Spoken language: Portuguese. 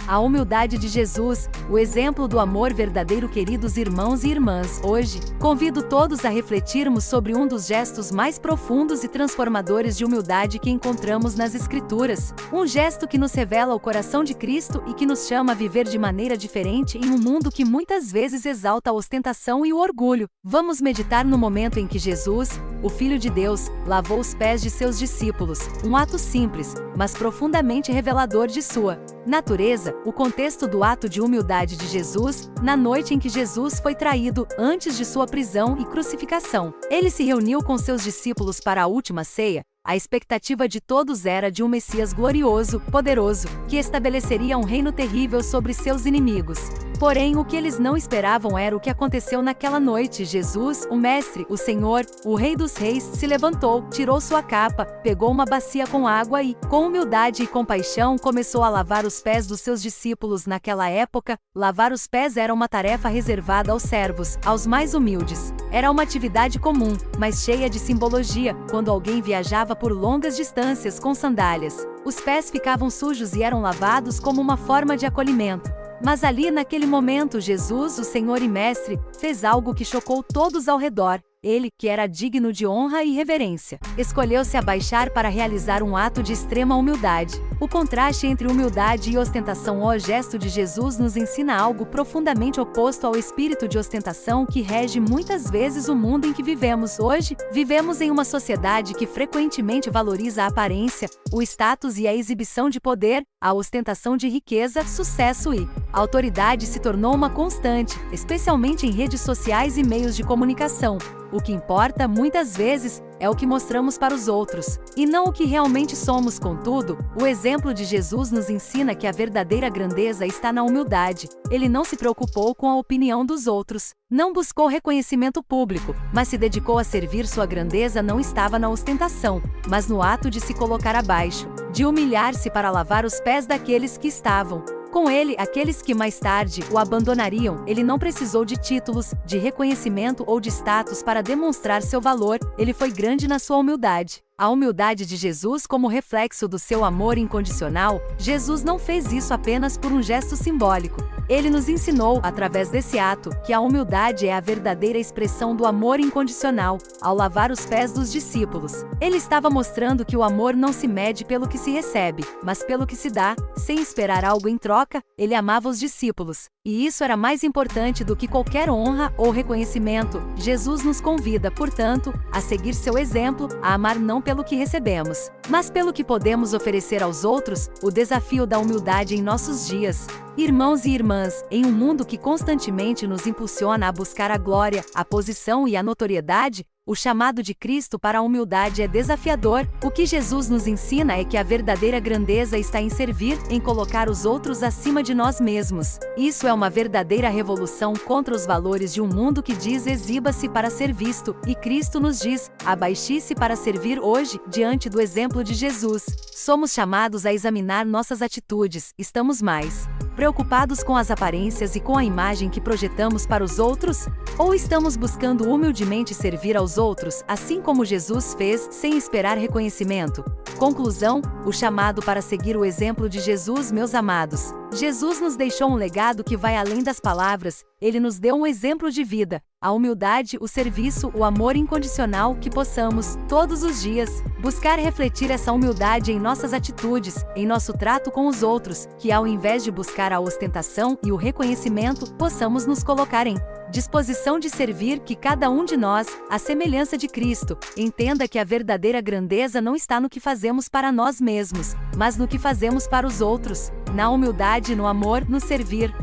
A humildade de Jesus, o exemplo do amor verdadeiro. Queridos irmãos e irmãs, hoje, convido todos a refletirmos sobre um dos gestos mais profundos e transformadores de humildade que encontramos nas Escrituras. Um gesto que nos revela o coração de Cristo e que nos chama a viver de maneira diferente em um mundo que muitas vezes exalta a ostentação e o orgulho. Vamos meditar no momento em que Jesus, o Filho de Deus, lavou os pés de seus discípulos, um ato simples, mas profundamente revelador de sua natureza. O contexto do ato de humildade de Jesus, na noite em que Jesus foi traído, antes de sua prisão e crucificação. Ele se reuniu com seus discípulos para a última ceia. A expectativa de todos era de um Messias glorioso, poderoso, que estabeleceria um reino terrível sobre seus inimigos. Porém, o que eles não esperavam era o que aconteceu naquela noite. Jesus, o Mestre, o Senhor, o Rei dos Reis, se levantou, tirou sua capa, pegou uma bacia com água e, com humildade e compaixão, começou a lavar os pés dos seus discípulos. Naquela época, lavar os pés era uma tarefa reservada aos servos, aos mais humildes. Era uma atividade comum, mas cheia de simbologia. Quando alguém viajava por longas distâncias com sandálias, os pés ficavam sujos e eram lavados como uma forma de acolhimento. Mas ali naquele momento Jesus, o Senhor e Mestre, fez algo que chocou todos ao redor. Ele, que era digno de honra e reverência, escolheu se abaixar para realizar um ato de extrema humildade. O contraste entre humildade e ostentação. O gesto de Jesus nos ensina algo profundamente oposto ao espírito de ostentação que rege muitas vezes o mundo em que vivemos. Hoje, vivemos em uma sociedade que frequentemente valoriza a aparência, o status e a exibição de poder. A ostentação de riqueza, sucesso e autoridade se tornou uma constante, especialmente em redes sociais e meios de comunicação. O que importa, muitas vezes, é o que mostramos para os outros, e não o que realmente somos. Contudo, o exemplo de Jesus nos ensina que a verdadeira grandeza está na humildade. Ele não se preocupou com a opinião dos outros, não buscou reconhecimento público, mas se dedicou a servir. Sua grandeza não estava na ostentação, mas no ato de se colocar abaixo, de humilhar-se para lavar os pés daqueles que estavam com ele, aqueles que mais tarde o abandonariam. Ele não precisou de títulos, de reconhecimento ou de status para demonstrar seu valor. Ele foi grande na sua humildade. A humildade de Jesus como reflexo do seu amor incondicional. Jesus não fez isso apenas por um gesto simbólico. Ele nos ensinou, através desse ato, que a humildade é a verdadeira expressão do amor incondicional. Ao lavar os pés dos discípulos, ele estava mostrando que o amor não se mede pelo que se recebe, mas pelo que se dá. Sem esperar algo em troca, ele amava os discípulos. E isso era mais importante do que qualquer honra ou reconhecimento. Jesus nos convida, portanto, a seguir seu exemplo, a amar não pelo que recebemos, mas pelo que podemos oferecer aos outros. O desafio da humildade em nossos dias. Irmãos e irmãs, em um mundo que constantemente nos impulsiona a buscar a glória, a posição e a notoriedade, o chamado de Cristo para a humildade é desafiador. O que Jesus nos ensina é que a verdadeira grandeza está em servir, em colocar os outros acima de nós mesmos. Isso é uma verdadeira revolução contra os valores de um mundo que diz exiba-se para ser visto, e Cristo nos diz, abaixe-se para servir. Hoje, diante do exemplo de Jesus, somos chamados a examinar nossas atitudes. Estamos mais preocupados com as aparências e com a imagem que projetamos para os outros? Ou estamos buscando humildemente servir aos outros, assim como Jesus fez, sem esperar reconhecimento? Conclusão: o chamado para seguir o exemplo de Jesus. Meus amados, Jesus nos deixou um legado que vai além das palavras. Ele nos deu um exemplo de vida, a humildade, o serviço, o amor incondicional. Que possamos, todos os dias, buscar refletir essa humildade em nossas atitudes, em nosso trato com os outros, que ao invés de buscar a ostentação e o reconhecimento, possamos nos colocar em disposição de servir. Que cada um de nós, à semelhança de Cristo, entenda que a verdadeira grandeza não está no que fazemos para nós mesmos, mas no que fazemos para os outros, na humildade, no amor, no servir.